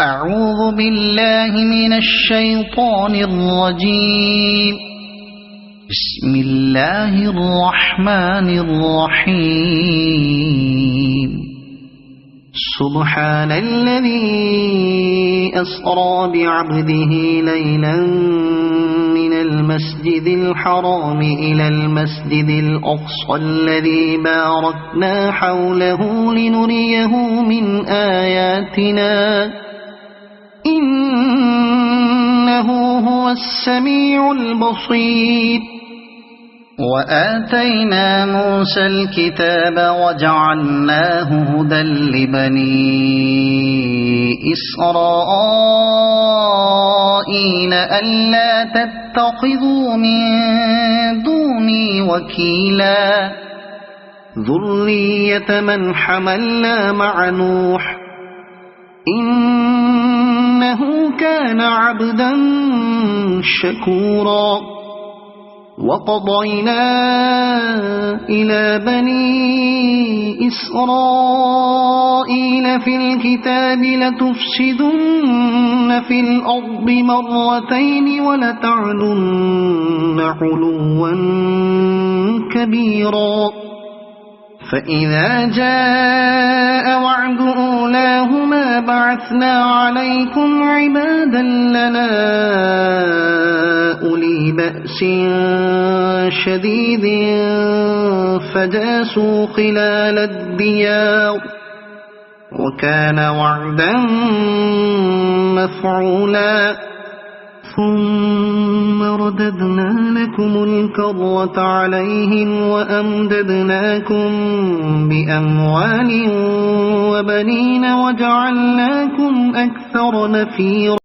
أعوذ بالله من الشيطان الرجيم. بسم الله الرحمن الرحيم. سبحان الذي أسرى بعبده ليلا من المسجد الحرام إلى المسجد الأقصى الذي باركنا حوله لنريه من آياتنا إنه هو السميع البصير. وآتينا موسى الكتاب وجعلناه هدى لبني إسرائيل ألا تتخذوا من دوني وكيلا ذرية من حملنا مع نوح إنه كان عبدا شكورا. وقضينا إلى بني إسرائيل في الكتاب لتفسدن في الأرض مرتين ولتعلن علوا كبيرا. فإذا جاء وعد أولاهما بعثنا عليكم عبادا لنا أولي بأس شديد فجاسوا خلال الديار وكان وعدا مفعولا. ثم رددنا لكم الكرة عليهم وأمددناكم بأموال وبنين وجعلناكم أكثر نفيرا.